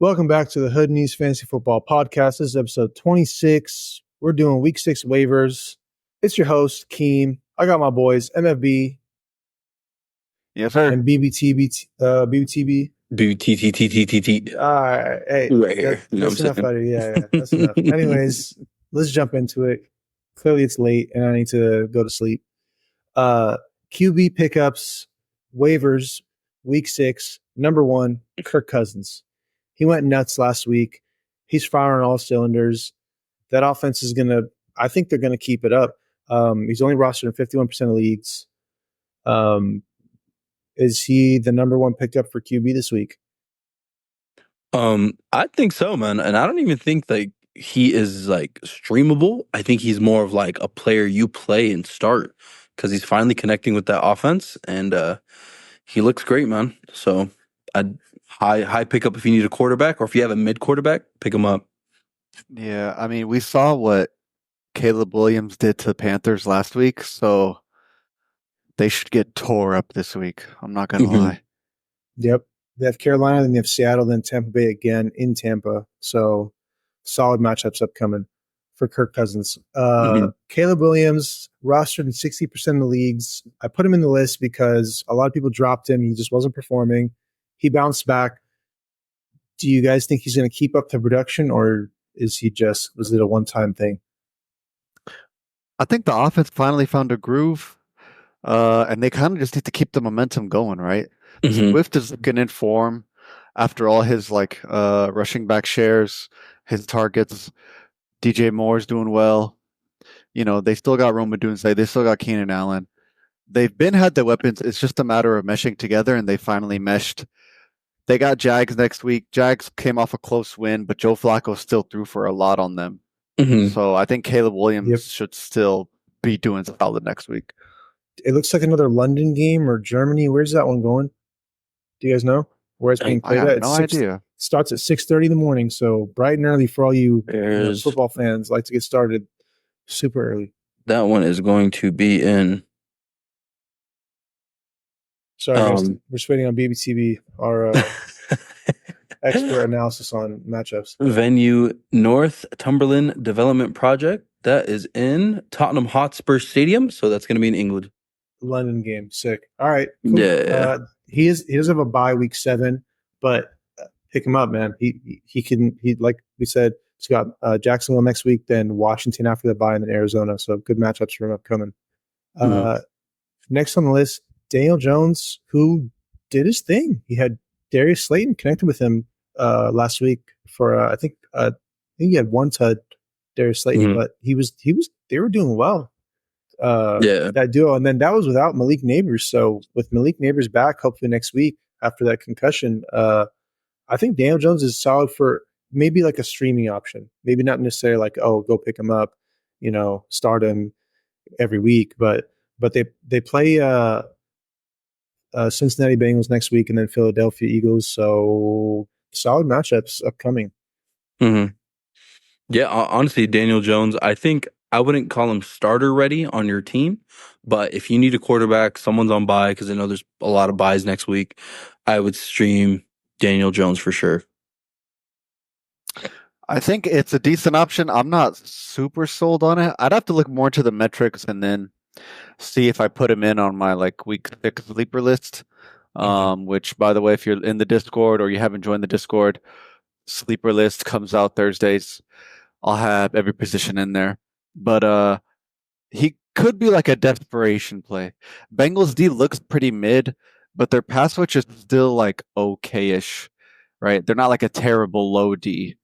Welcome back to the Hood News Fantasy Football Podcast. This is episode 26. We're doing week 6 waivers. It's your host, Keem. I got my boys, MFB Yes, sir. and BBTB. BBTB. BTTTTT. All right. Hey, Right here. that's enough out of you. Yeah, that's enough. Anyways, let's jump into it. Clearly, it's late and I need to go to sleep. QB pickups, waivers, week 6. Number 1, Kirk Cousins. He went nuts last week. He's firing all cylinders. That offense is I think they're going to keep it up. He's only rostered in 51% of leagues. Is he the number 1 picked up for QB this week? I think so, man. And I don't even think he is streamable. I think he's more of like a player you play and start because he's finally connecting with that offense and he looks great, man. So I'd high pickup if you need a quarterback, or if you have a mid quarterback, pick him up. Yeah, I mean, we saw what Caleb Williams did to the Panthers last week, so they should get tore up this week. I'm not going to lie. Yep. They have Carolina, then they have Seattle, then Tampa Bay again in Tampa. So solid matchups upcoming for Kirk Cousins. Caleb Williams, rostered in 60% of the leagues. I put him in the list because a lot of people dropped him. He just wasn't performing. He bounced back. Do you guys think he's going to keep up the production, or was it a one-time thing? I think the offense finally found a groove, and they kind of just need to keep the momentum going, right? Swift is looking in form after all his rushing back shares, his targets. DJ Moore's doing well. You know, they still got Roma Dunze. They still got Keenan Allen. They've had the weapons. It's just a matter of meshing together, and they finally meshed. They got Jags next week. Jags came off a close win, but Joe Flacco still threw for a lot on them. So I think Caleb Williams should still be doing solid next week. It looks like another London game or Germany. Where's that one going? Do you guys know where it's being played at? I have no idea. Starts at 6:30 in the morning, so bright and early for all you football fans. Like to get started super early. That one is going to be in. Sorry, guys, we're just waiting on BBTB, our expert analysis on matchups. Venue Northumberland Development Project. That is in Tottenham Hotspur Stadium, so that's going to be in England. London game, sick. All right, cool. Yeah. He does have a bye week 7, but pick him up, man. He can like we said, he's got Jacksonville next week, then Washington after the bye, and then Arizona. So good matchups for him upcoming. Next on the list, Daniel Jones, who did his thing. He had Darius Slayton connected with him last week for I think he had one to Darius Slayton, but they were doing well. That duo, and then that was without Malik Neighbors. So with Malik Neighbors back, hopefully next week after that concussion, I think Daniel Jones is solid for maybe like a streaming option. Maybe not necessarily like, oh, go pick him up, start him every week, but they play Cincinnati Bengals next week and then Philadelphia Eagles. So solid matchups upcoming. Yeah, honestly, Daniel Jones, I think I wouldn't call him starter ready on your team, but if you need a quarterback, someone's on bye, because I know there's a lot of byes next week, I would stream Daniel Jones for sure. I think it's a decent option. I'm not super sold on it. I'd have to look more into the metrics and then see if I put him in on my week 6 sleeper list. Which, by the way, if you're in the Discord or you haven't joined the Discord, sleeper list comes out Thursdays. I'll have every position in there. But he could be like a desperation play. Bengals D looks pretty mid, but their pass rush is still okay-ish, right? They're not like a terrible low D,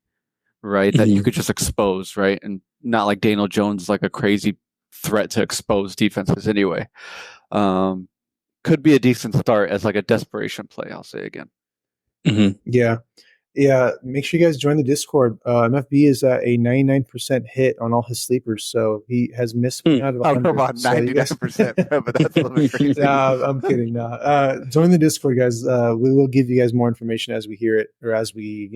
right? That you could just expose, right? And not like Daniel Jones is like a crazy threat to expose defenses anyway. Could be a decent start as like a desperation play, I'll say again. Yeah, make sure you guys join the Discord. MFB is at a 99% hit on all his sleepers, so he has missed me out of 100. I'm about 99%, but that's a little bit crazy. I'm kidding. Join the Discord, guys. We will give you guys more information as we hear it or as we,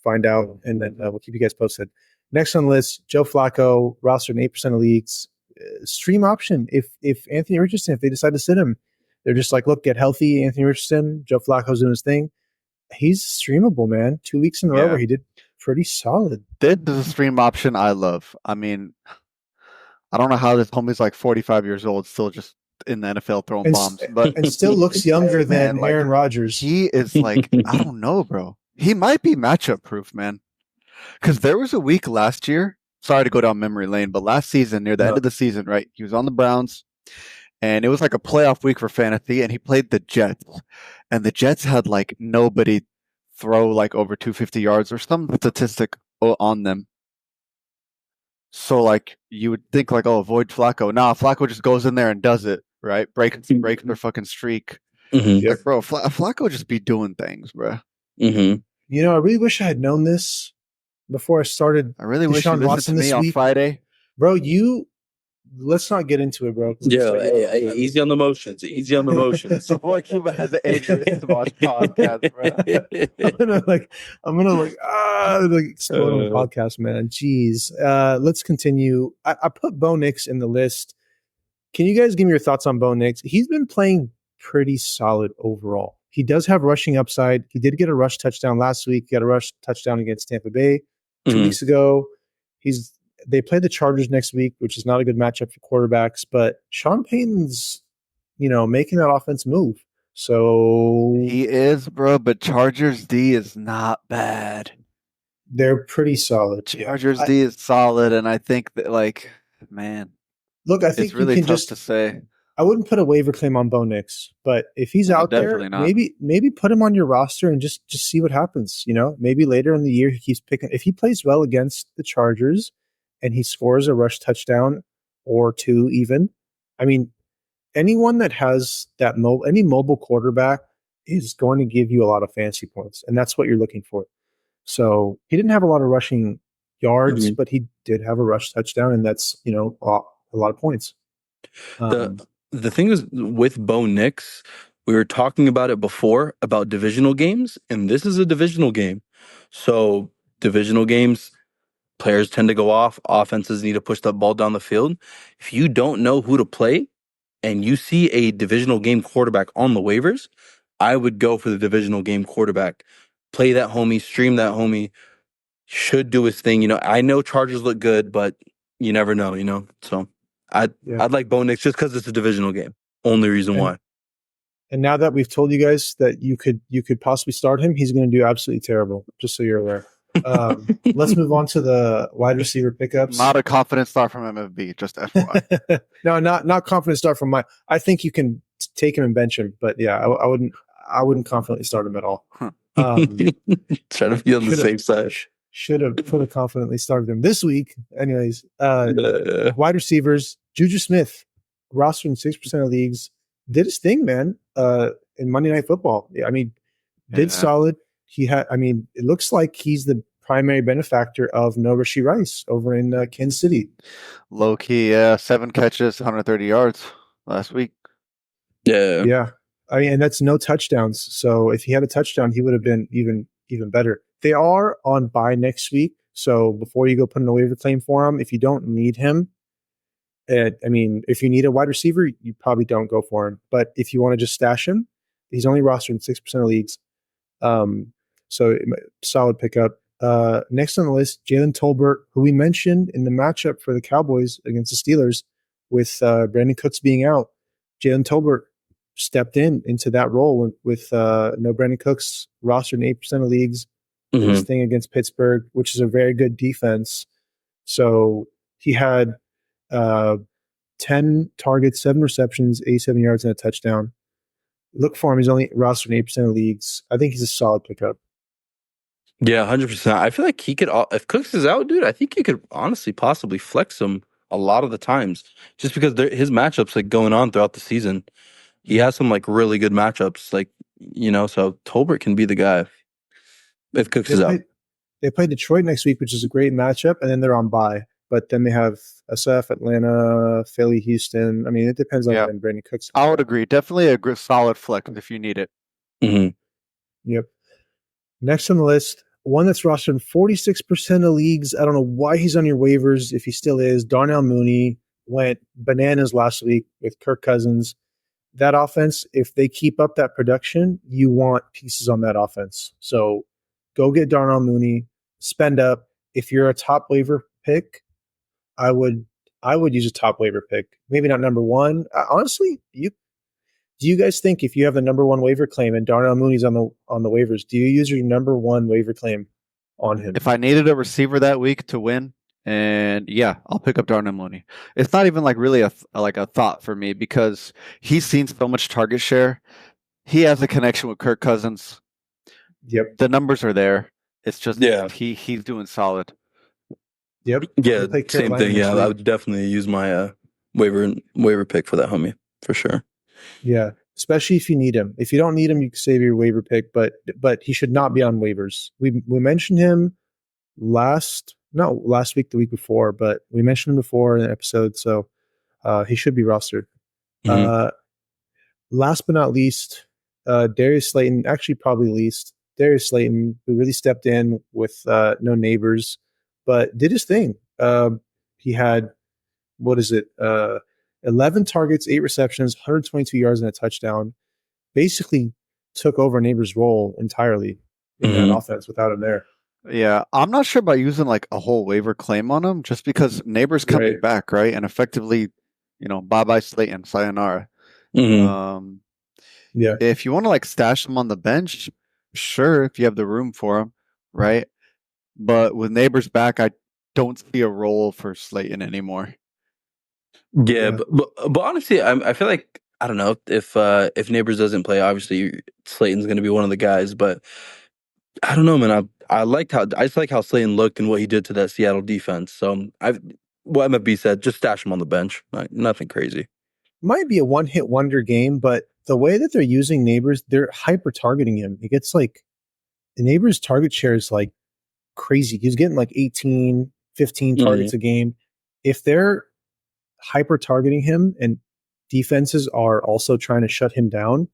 find out, and then we'll keep you guys posted. Next on the list, Joe Flacco, rostered in 8% of leagues. Stream option. If Anthony Richardson, if they decide to sit him, they're just like, look, get healthy, Anthony Richardson. Joe Flacco's doing his thing. he's streamable, man. 2 weeks in a row where he did pretty solid. This is a stream option I love. I mean, I don't know how this homie's like 45 years old, still just in the NFL throwing bombs, but and still looks younger than like, Aaron Rodgers. He is like, I don't know, bro. He might be matchup proof, man. Because there was a week last year. Sorry to go down memory lane, but last season, near the end of the season, right? He was on the Browns, and it was like a playoff week for fantasy, and he played the Jets, and the Jets had like nobody throw like over 250 yards or some statistic on them. So like you would think like, oh, avoid Flacco. Nah, Flacco just goes in there and does it, right? Breaks their fucking streak. Mm-hmm. Like, bro, Flacco just be doing things, bro. Mm-hmm. You know, I really wish I had known this before I started. I really wish you listened to me on Friday. Bro, let's not get into it, bro. Yeah, hey, easy on the motions. Easy on the motions. Boy, Cuba has an aneurysm on podcast, bro. I'm gonna explode on the podcast, man. Jeez. Let's continue. I put Bo Nix in the list. Can you guys give me your thoughts on Bo Nix? He's been playing pretty solid overall. He does have rushing upside. He did get a rush touchdown last week. He got a rush touchdown against Tampa Bay 2 weeks ago. They play the Chargers next week, which is not a good matchup for quarterbacks, but Sean Payton's, making that offense move. So he is, bro, but Chargers D is not bad. They're pretty solid. Chargers D is solid, and I think that, man, look, I think it's really you can tough to say. I wouldn't put a waiver claim on Bo Nix, but if he's out there, maybe put him on your roster and just see what happens. Maybe later in the year he keeps picking. If he plays well against the Chargers and he scores a rush touchdown or two, even, I mean, anyone that has that any mobile quarterback is going to give you a lot of fantasy points, and that's what you're looking for. So he didn't have a lot of rushing yards, but he did have a rush touchdown, and that's a lot of points. The thing is with Bo Nix, we were talking about it before about divisional games, and this is a divisional game. So divisional games, players tend to go off. Offenses need to push that ball down the field. If you don't know who to play and you see a divisional game quarterback on the waivers, I would go for the divisional game quarterback. Play that homie, stream that homie, should do his thing. I know Chargers look good, but you never know, So I'd like Bo Nix just because it's a divisional game. Only reason why. And now that we've told you guys that you could possibly start him, he's going to do absolutely terrible, just so you're aware. Let's move on to the wide receiver pickups. Not a confident start from MFB, just FYI. No, not confident start from I think you can take him and bench him, but yeah, I wouldn't confidently start him at all. Try to be on the safe side. Should have confidently started him this week. Anyways, wide receivers, Juju Smith, rostered in 6% of leagues, did his thing, man. In Monday Night Football, did solid. It looks like he's the primary benefactor of no Rashee Rice over in Kansas City. Low key, 7 catches, 130 yards last week. Yeah. And that's no touchdowns. So if he had a touchdown, he would have been even better. They are on bye next week. So before you go put in a waiver claim for him, if you don't need him, if you need a wide receiver, you probably don't go for him. But if you want to just stash him, he's only rostered in 6% of leagues. So solid pickup. Next on the list, Jalen Tolbert, who we mentioned in the matchup for the Cowboys against the Steelers with Brandon Cooks being out. Jalen Tolbert stepped into that role with no Brandon Cooks, rostered in 8% of leagues. This thing against Pittsburgh, which is a very good defense. So he had 10 targets, 7 receptions, 87 yards, and a touchdown. Look for him. He's only rostered in 8% of leagues. I think he's a solid pickup. Yeah, 100%. I feel like he could, if Cooks is out, dude, I think you could honestly possibly flex him a lot of the times just because his matchups going on throughout the season. He has some really good matchups, so Tolbert can be the guy if Cooks is out. They play Detroit next week, which is a great matchup, and then they're on bye. But then they have SF, Atlanta, Philly, Houston. It depends on when Brandon Cooks. I would agree. Definitely a solid flex if you need it. Yep. Next on the list, one that's rostered in 46% of leagues. I don't know why he's on your waivers. If he still is, Darnell Mooney went bananas last week with Kirk Cousins. that offense, if they keep up that production, you want pieces on that offense. So go get Darnell Mooney, spend up. If you're a top waiver pick, I would use a top waiver pick. Maybe not number one. Honestly, do you guys think if you have the number one waiver claim and Darnell Mooney's on the waivers, do you use your number one waiver claim on him? If I needed a receiver that week to win, and yeah, I'll pick up Darnell Mooney. It's not even like really a thought for me because he's seen so much target share. He has a connection with Kirk Cousins. Yep. The numbers are there. It's just Yeah. he's doing solid. Yep. Yeah, same thing. Yeah, I would definitely use my waiver pick for that homie for sure. Yeah, especially if you need him. If you don't need him, you can save your waiver pick. But he should not be on waivers. We mentioned him last week, the week before, but we mentioned him before in the episode, so he should be rostered. Mhm. Last but not least, Darius Slayton. Actually, probably least Darius Slayton, who really stepped in with no neighbors, but did his thing. He had 11 targets, 8 receptions, 122 yards, and a touchdown. Basically took over Neighbors' role entirely in that offense without him there. Yeah, I'm not sure about using like a whole waiver claim on him just because Neighbors coming back, right? And effectively, bye-bye Slayton, sayonara. Mhm. Yeah. If you want to like stash him on the bench, sure, if you have the room for him, right? But with Neighbors back, I don't see a role for Slayton anymore. Yeah, but honestly, I feel like I don't know if Neighbors doesn't play, obviously Slayton's going to be one of the guys. But I don't know, man. I just like how Slayton looked and what he did to that Seattle defense. So what MFB said, just stash him on the bench. Nothing crazy. Might be a one-hit wonder game, but the way that they're using Neighbors, they're hyper targeting him. He gets like the Neighbors' target share is like crazy. He's getting like 18, 15 targets a game. If they're hyper targeting him and defenses are also trying to shut him down,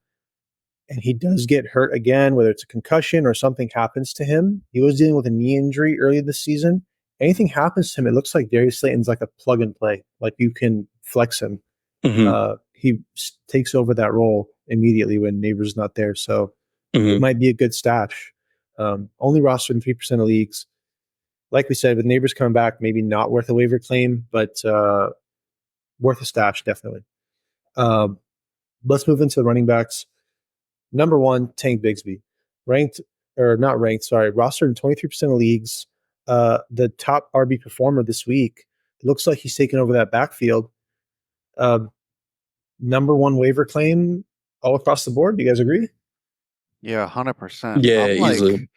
and he does get hurt again, whether it's a concussion or something happens to him. He was dealing with a knee injury earlier this season. Anything happens to him, it looks like Darius Slayton's like a plug and play. Like you can flex him. He takes over that role immediately when Neighbors not there. So it might be a good stash. Only rostered in 3% of leagues. Like we said, with Neighbors coming back, maybe not worth a waiver claim, but worth a stash, definitely. Let's move into the running backs. Number one, Tank Bigsby. Rostered in 23% of leagues. The top RB performer this week. It looks like he's taken over that backfield. Number one waiver claim all across the board. Do you guys agree? Yeah, 100%. Yeah, easily.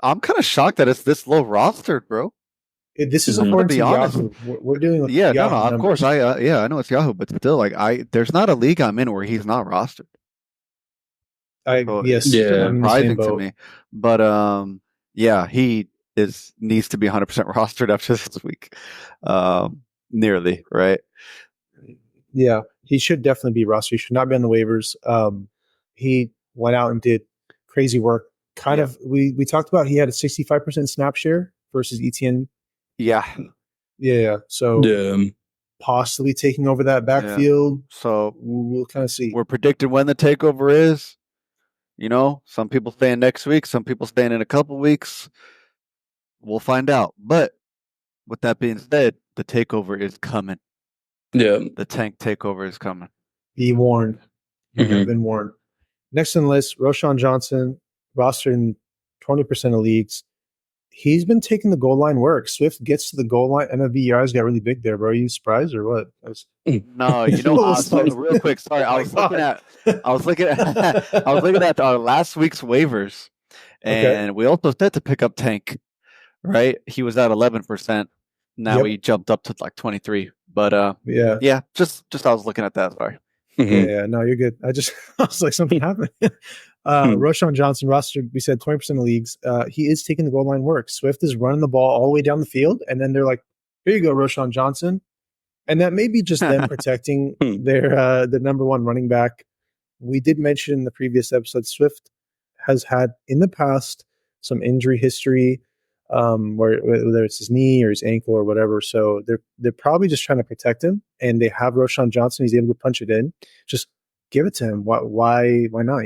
I'm kind of shocked that it's this low rostered, bro. This is according to Yahoo. We're doing Yahoo of numbers. course. I know it's Yahoo, but still, there's not a league I'm in where he's not rostered. Yes, surprising to me. But he needs to be 100% rostered after this week. Nearly, right? Yeah, he should definitely be rostered. He should not be on the waivers. He went out and did crazy work. We talked about he had a 65% snap share versus ETN. Yeah. So possibly taking over that backfield. Yeah. So we'll kind of see. We're predicting when the takeover is. Some people staying next week, some people staying in a couple weeks. We'll find out. But with that being said, the takeover is coming. Yeah. The tank takeover is coming. Be warned. You have been warned. Next on the list, Roschon Johnson, rostered in 20% of leagues. He's been taking the goal line work. Swift gets to the goal line. MFB, your eyes got really big there, bro. Are you surprised or what? No, real quick. Sorry, I was looking at our last week's waivers, and we also said to pick up Tank. Right, he was at 11%. Now he jumped up to like 23. But just I was looking at that. Sorry. Yeah, no, you're good. I was like, something happened. Roschon Johnson rostered, we said 20% of leagues. He is taking the goal line work. Swift is running the ball all the way down the field, and then they're like, here you go, Roschon Johnson. And that may be just them protecting their the number one running back. We did mention in the previous episode, Swift has had in the past some injury history. whether it's his knee or his ankle or whatever. So they're probably just trying to protect him, and they have Roshan Johnson. He's able to punch it in. Just give it to him. Why not?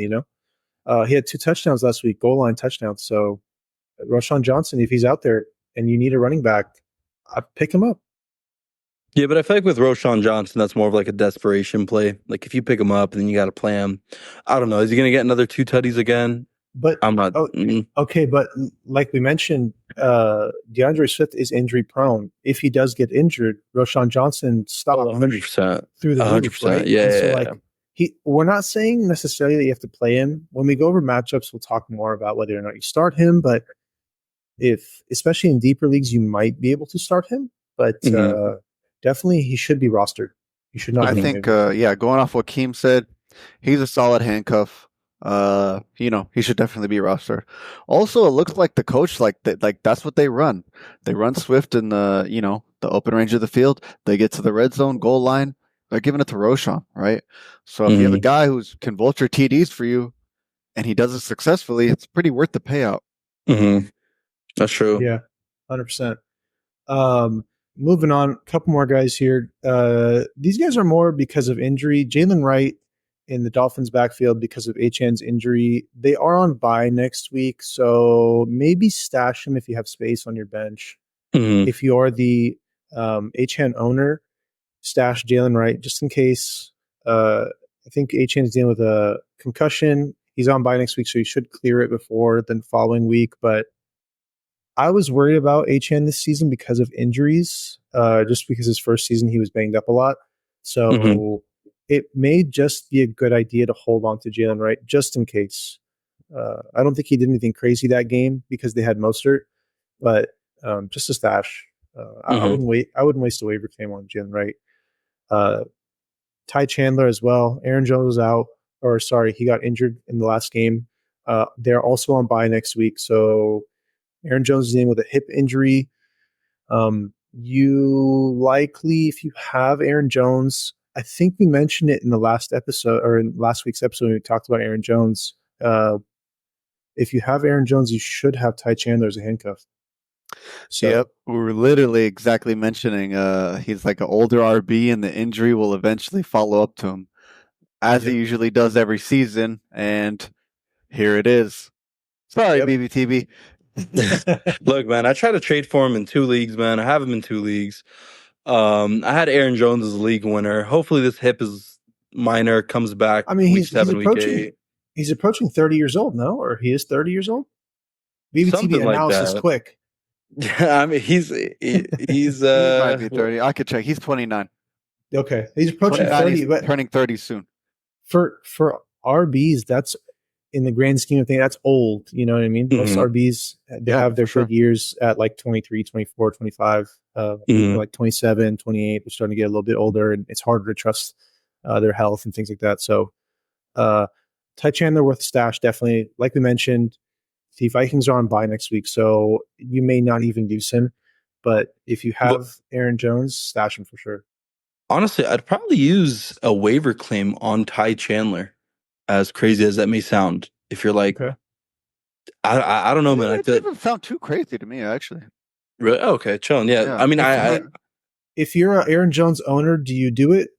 He had 2 touchdowns last week, goal line touchdowns. So Roshan Johnson, if he's out there and you need a running back, I'd pick him up. Yeah, but I feel like with Roshan Johnson, that's more of like a desperation play. Like if you pick him up and then you got to play him, I don't know. Is he going to get another 2 tutties again? But I'm not. Okay, but like we mentioned, DeAndre Swift is injury prone. If he does get injured, Roshan Johnson stops 100% through the roof, right? Yeah. And so we're not saying necessarily that you have to play him. When we go over matchups, we'll talk more about whether or not you start him. But especially in deeper leagues, you might be able to start him. But definitely, he should be rostered. He should not. I think, going off what Keem said, he's a solid handcuff. He should definitely be rostered. Also, it looks like the coach, that's what they run. They run Swift in the open range of the field. They get to the red zone goal line. They're giving it to Roshan, right? So if you have a guy who can vulture TDs for you, and he does it successfully, it's pretty worth the payout. That's true. Yeah, 100%. Moving on, a couple more guys here. These guys are more because of injury. Jalen Wright in the Dolphins backfield because of Achan's injury. They are on bye next week, so maybe stash him if you have space on your bench. If you are the Achan owner, stash Jalen Wright just in case. I think Achan's dealing with a concussion. He's on bye next week, so he should clear it before the following week. But I was worried about Achan this season because of injuries, just because his first season he was banged up a lot. So it may just be a good idea to hold on to Jalen Wright just in case. I don't think he did anything crazy that game because they had Mostert, but just a stash. I wouldn't wait. I wouldn't waste a waiver claim on Jalen Wright. Ty Chandler as well. Aaron Jones was out, he got injured in the last game. They're also on bye next week, so Aaron Jones is dealing with a hip injury. You likely, if you have Aaron Jones, I think we mentioned it in the last episode or in last week's episode when we talked about Aaron Jones. If you have Aaron Jones, you should have Ty Chandler as a handcuff. So, yep, we were literally exactly mentioning he's like an older RB, and the injury will eventually follow up to him, as it usually does every season. And here it is. Sorry, BBTB. Look, man, I tried to trade for him in 2 leagues, man. I have him in 2 leagues. I had Aaron Jones as a league winner. Hopefully this hip is minor, comes back. I mean, he's approaching 30 years old, no? Or he is 30 years old? BBTB analysis like quick. I mean, he's he might be 30. I could check. He's 29. Okay, he's approaching 30, but turning 30 soon. For RBs, that's in the grand scheme of things, that's old. You know what I mean? Most RBs, they have their good years at like 23, 24, 25, like 27, 28. They're starting to get a little bit older, and it's harder to trust their health and things like that. So, Ty Chandler worth a stash, definitely. Like we mentioned, the Vikings are on bye next week, so you may not even use him. But if you have Aaron Jones, stash him for sure. Honestly, I'd probably use a waiver claim on Ty Chandler, as crazy as that may sound. If you're like, I don't know, man. It doesn't sound too crazy to me, actually. Really? Okay, chilling. Yeah. I mean, if you're an Aaron Jones owner, do you do it?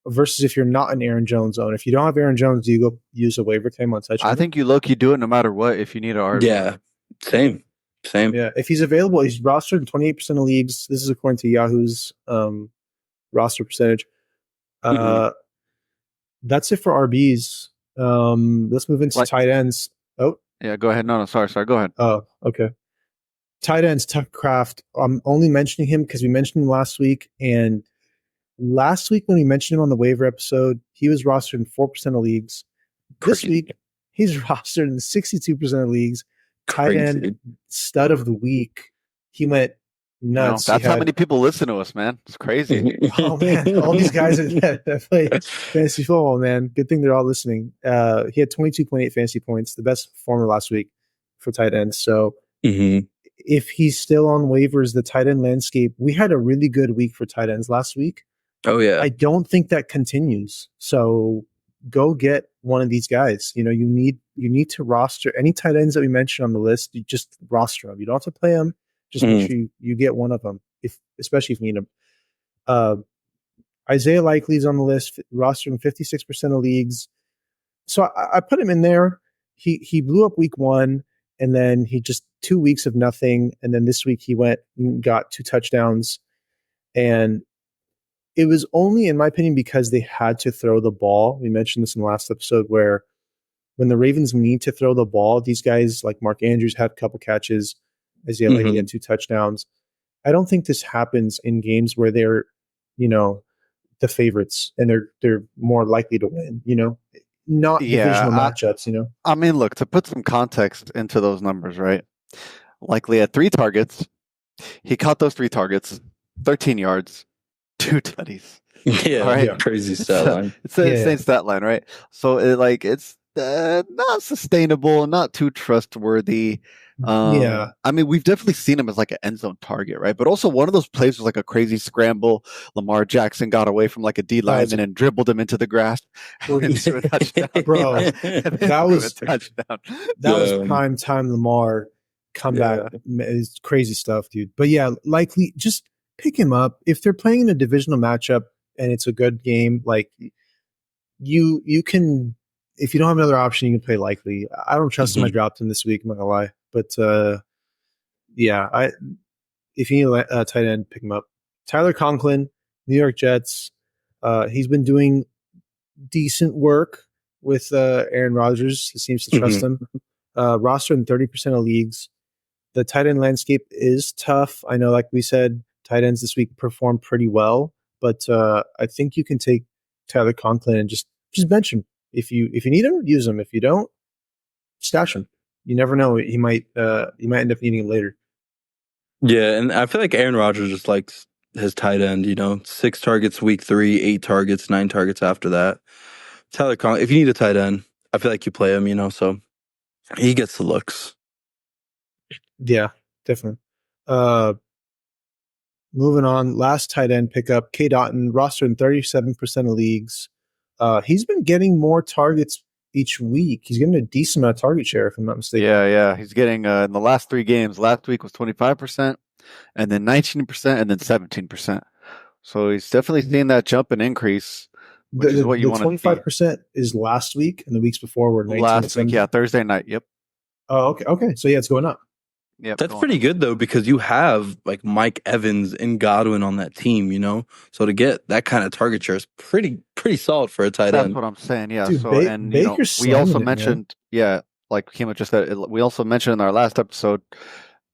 Versus if you're not an Aaron Jones owner, if you don't have Aaron Jones, do you go use a waiver claim on Ty Chandler? I think you low-key do it no matter what if you need an RB. Yeah, same. Yeah, if he's available, he's rostered in 28% of leagues. This is according to Yahoo's roster percentage. That's it for RBs. Let's move into tight ends. Oh, yeah, go ahead. No, sorry. Go ahead. Oh, okay. Tight ends, Tucker Kraft. I'm only mentioning him because we mentioned him last week, and last week when we mentioned him on the waiver episode, he was rostered in 4% of leagues. This week, he's rostered in 62% of leagues. Tight end stud of the week. He went nuts. That's how many people listen to us, man. It's crazy. Oh man, all these guys that play fantasy football, man. Good thing they're all listening. He had 22.8 fantasy points, the best performer last week for tight ends. So if he's still on waivers, the tight end landscape, we had a really good week for tight ends last week. Oh yeah. I don't think that continues. So go get one of these guys. You know, you need to roster any tight ends that we mentioned on the list. You just roster them. You don't have to play them. Just make sure you get one of them, especially if you need them. Isaiah Likely's on the list, rostered in 56% of leagues. So I put him in there. He blew up week 1, and then he just 2 weeks of nothing, and then this week he went and got 2 touchdowns, and it was only, in my opinion, because they had to throw the ball. We mentioned this in the last episode, where when the Ravens need to throw the ball, these guys like Mark Andrews had a couple catches, Isaiah Likely had 2 touchdowns. I don't think this happens in games where they're, the favorites and they're more likely to win, not divisional matchups, I mean, look, to put some context into those numbers, right? Likely had 3 targets. He caught those 3 targets, 13 yards, 2 tutties. Yeah, right? Crazy stat line. It's an insane stat line, right? So it's not sustainable, not too trustworthy. I mean, we've definitely seen him as like an end zone target, right? But also one of those plays was like a crazy scramble. Lamar Jackson got away from like a D lineman and dribbled him into the grass. Bro, that was touchdown. That was prime time Lamar comeback. It's crazy stuff, dude. But yeah, Likely, just pick him up if they're playing in a divisional matchup and it's a good game. Like you can, if you don't have another option, you can play Likely. I don't trust him. I dropped him this week. I'm not gonna lie, but if you need a tight end, pick him up. Tyler Conklin, New York Jets. He's been doing decent work with Aaron Rodgers. He seems to trust him. Roster in 30% of leagues. The tight end landscape is tough. I know, like we said, tight ends this week performed pretty well, but I think you can take Tyler Conklin and just bench him. If you need him, use him. If you don't, stash him. You never know. You might end up needing him later. Yeah, and I feel like Aaron Rodgers just likes his tight end. 6 targets week 3, 8 targets, 9 targets after that. Tyler Conklin, if you need a tight end, I feel like you play him. So he gets the looks. Yeah, definitely. Moving on, last tight end pickup, K. Dotton, roster in 37% of leagues. He's been getting more targets each week. He's getting a decent amount of target share, if I'm not mistaken. Yeah. He's getting in the last 3 games. Last week was 25%, and then 19%, and then 17%. So he's definitely seeing that jump and increase, which is what you want to see. 25% is last week, and the weeks before were 19%. Last week, Thursday night. Yep. Oh, okay. So it's going up. Yep, that's pretty good though, because you have like Mike Evans and Godwin on that team, so to get that kind of target share is pretty solid for a tight end. That's what I'm saying. Yeah. Dude, so we also mentioned, like Kima just said, we also mentioned in our last episode,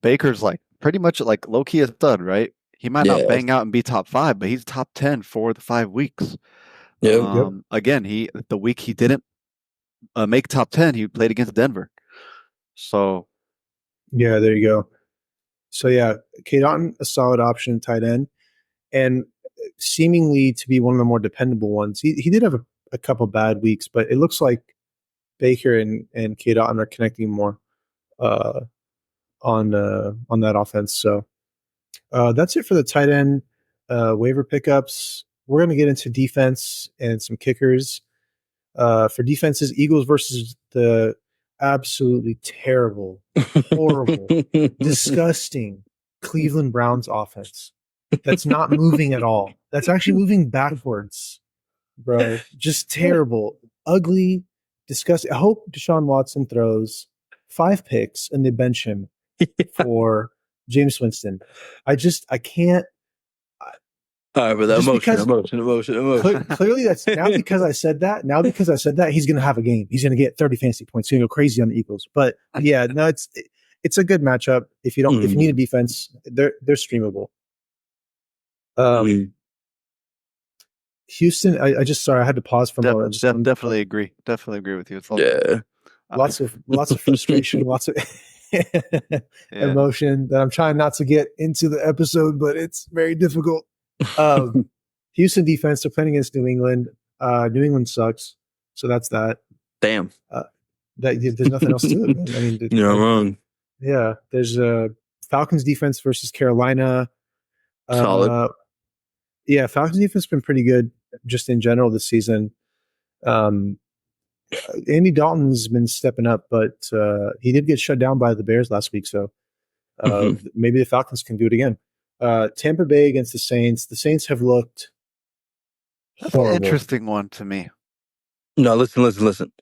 Baker's like pretty much like low key a stud, right? He might not bang out and be top 5, but he's top 10 for the 5 weeks. Yep. Again, the week he didn't make top 10, he played against Denver. So. Yeah, there you go. So K. Dotton, a solid option, tight end, and seemingly to be one of the more dependable ones. He did have a couple bad weeks, but it looks like Baker and K. Dotton are connecting more on that offense. So that's it for the tight end waiver pickups. We're going to get into defense and some kickers. For defenses, Eagles versus the absolutely terrible, horrible, disgusting Cleveland Browns offense. That's not moving at all. That's actually moving backwards, bro. Just terrible, ugly, disgusting. I hope Deshaun Watson throws 5 picks and they bench him for James Winston. I can't. All right, but that emotion. Clearly, that's now because I said that. He's going to have a game. He's going to get 30 fantasy points. He's going to go crazy on the Eagles. But no, it's a good matchup. If you need a defense, they're streamable. Houston, I had to pause for a moment. Definitely agree. Definitely agree with you. Lots of frustration, lots of emotion that I'm trying not to get into the episode, but it's very difficult. Houston defense, they're playing against New England. New England sucks, so that's that. Damn. There's nothing else to it, man. I mean, you're not wrong. Yeah, there's Falcons defense versus Carolina. Solid. Falcons defense has been pretty good just in general this season. Andy Dalton's been stepping up, but he did get shut down by the Bears last week, so Maybe the Falcons can do it again. Tampa Bay against the Saints. The Saints have looked That's an horrible. interesting one to me. No, listen.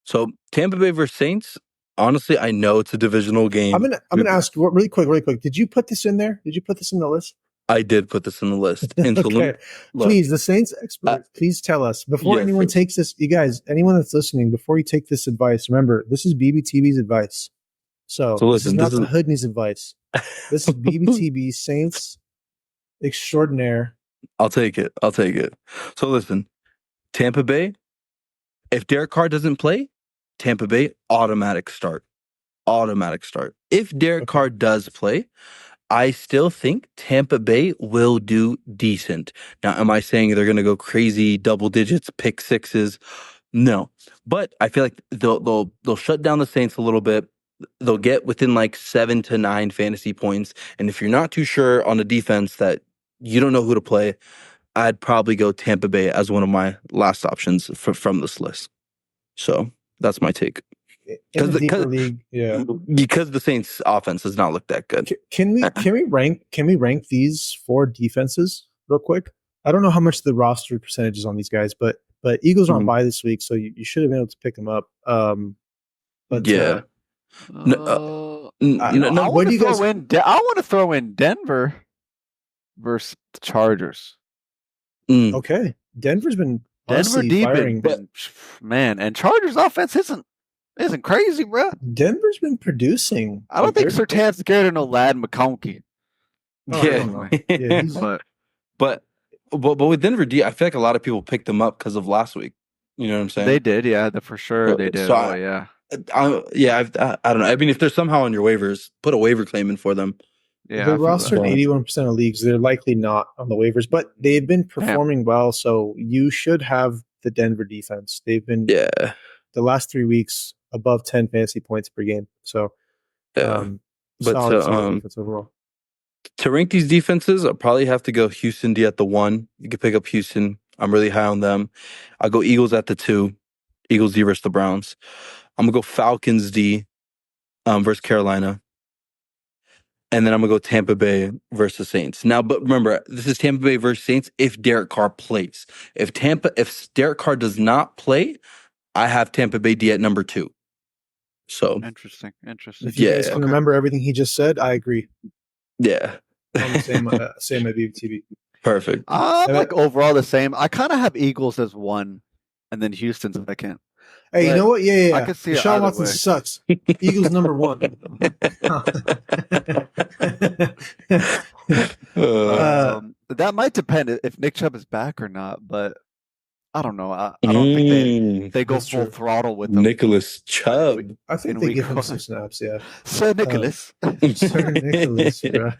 So Tampa Bay versus Saints. Honestly, I know it's a divisional game. I'm gonna ask really quick. Did you put this in there? Did you put this in the list? I did put this in the list. And so Okay. Please, the Saints expert, please tell us before anyone takes this. You guys, anyone that's listening, before you take this advice, remember this is BBTB's advice. So this is not the Hoodney's advice. This is BBTB Saints extraordinaire. I'll take it. So listen, Tampa Bay. If Derek Carr doesn't play, Tampa Bay automatic start. If Derek Carr does play, I still think Tampa Bay will do decent. Now, am I saying they're going to go crazy double digits, pick sixes? No, but I feel like they'll shut down the Saints a little bit. They'll get within like 7 to 9 fantasy points. And if you're not too sure on the defense that you don't know who to play, I'd probably go Tampa Bay as one of my last options from this list. So that's my take. In the deeper league, yeah, because the Saints' offense does not look that good. Can we rank these 4 defenses real quick? I don't know how much the roster percentage is on these guys, but Eagles are on bye this week, so you should have been able to pick them up. But yeah, what do you guys? I want to throw in Denver versus the Chargers. Okay, Denver's been firing, man, and Chargers offense isn't crazy, bro. Denver's been producing. I don't think Surtain's scared of no Lad McConkey. But with Denver, I feel like a lot of people picked them up because of last week. You know what I'm saying? They did, yeah, for sure they did. So I don't know. I mean, if they're somehow on your waivers, put a waiver claim in for them. Yeah, they're rostered in 81% of leagues. They're likely not on the waivers, but they've been performing well. So you should have the Denver defense. They've been the last 3 weeks above 10 fantasy points per game. So, solid defense overall. To rank these defenses, I'll probably have to go Houston D at the 1. You can pick up Houston. I'm really high on them. I'll go Eagles at the 2. Eagles D versus the Browns. I'm gonna go Falcons D versus Carolina. And then I'm going to go Tampa Bay versus Saints. Now, but remember, this is Tampa Bay versus Saints if Derek Carr plays. If Derek Carr does not play, I have Tampa Bay D at number 2. So interesting. If you guys can remember everything he just said, I agree. Yeah. On the same at BBTV. Perfect. I'm like overall the same. I kind of have Eagles as 1 and then Houston second. Hey, you know what? Yeah. I can see Deshaun Watson sucks. Eagles number 1. That might depend if Nick Chubb is back or not, but I don't know. I don't think they go full throttle with them. Nicholas Chubb. I think they give him some snaps, yeah. Sir Nicholas. Sir Nicholas, bro.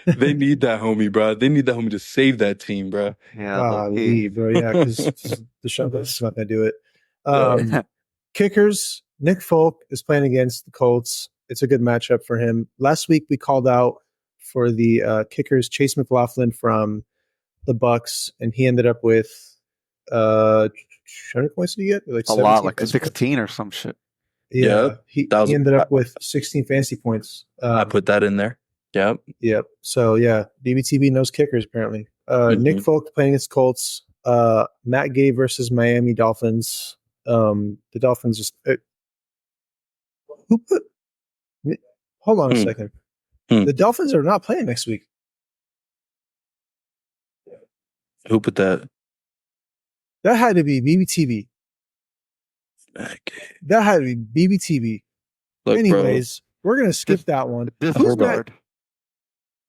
They need that homie, bro. They need that homie to save that team, bro. Yeah, bro. Yeah, because Deshaun Watson's not going to do it. Kickers, Nick Folk is playing against the Colts. It's a good matchup for him. Last week we called out for the kickers Chase McLaughlin from the Bucks, and he ended up with how many points did he get? Like a lot, like 16 or some shit. Yeah, he ended up with 16 fantasy points. I put that in there. Yep. So yeah, BBTB knows kickers apparently. Nick Folk playing against Colts. Matt Gay versus Miami Dolphins. The Dolphins just hold on a second. The Dolphins are not playing next week. Who put that? That had to be BBTV. That had to be BBTV. Look, anyways, we're gonna skip that one.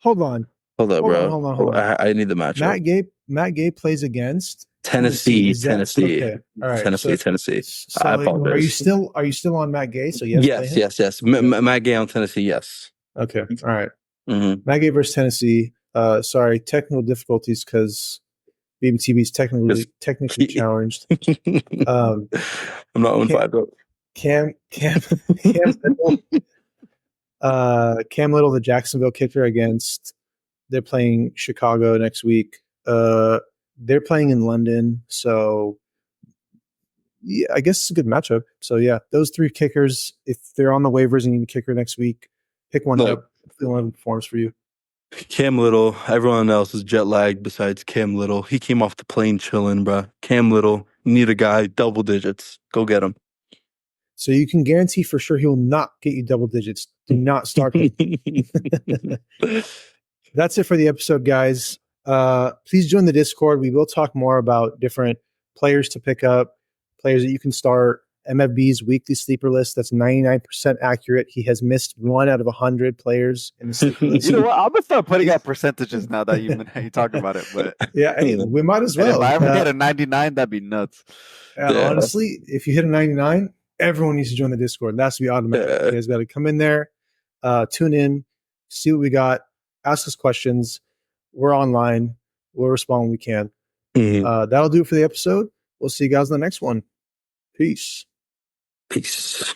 Hold on, bro. I need the matchup. Matt Gay plays against Tennessee. Okay. All right. Tennessee. So I apologize. Are you still on Matt Gay? So yes. Matt Gay on Tennessee. Yes. Okay. All right. Matt Gay versus Tennessee. Sorry, technical difficulties because BMTV's technically challenged. I'm not on 5 though. Cam Little, the Jacksonville kicker against. They're playing Chicago next week. They're playing in London, so yeah, I guess it's a good matchup. So yeah, those 3 kickers, if they're on the waivers and you need a kicker next week, pick one up. feeling performs for you? Cam Little. Everyone else is jet lagged besides Cam Little. He came off the plane chilling, bro. Cam Little. You need a guy double digits. Go get him. So you can guarantee for sure he will not get you double digits. Do not start him. That's it for the episode, guys. Please join the Discord. We will talk more about different players to pick up, players that you can start. MFB's weekly sleeper list, that's 99% accurate. He has missed 1 out of 100 players in the sleeper list. You know what? I'm gonna start putting out percentages now that you talk about it. But yeah, hey, we might as well. if I ever hit a 99, that'd be nuts. Honestly, if you hit a 99, everyone needs to join the Discord. That's to be automatic. You guys got to come in there, tune in, see what we got, ask us questions. We're online. We'll respond when we can. That'll do it for the episode. We'll see you guys in the next one. Peace. Peace.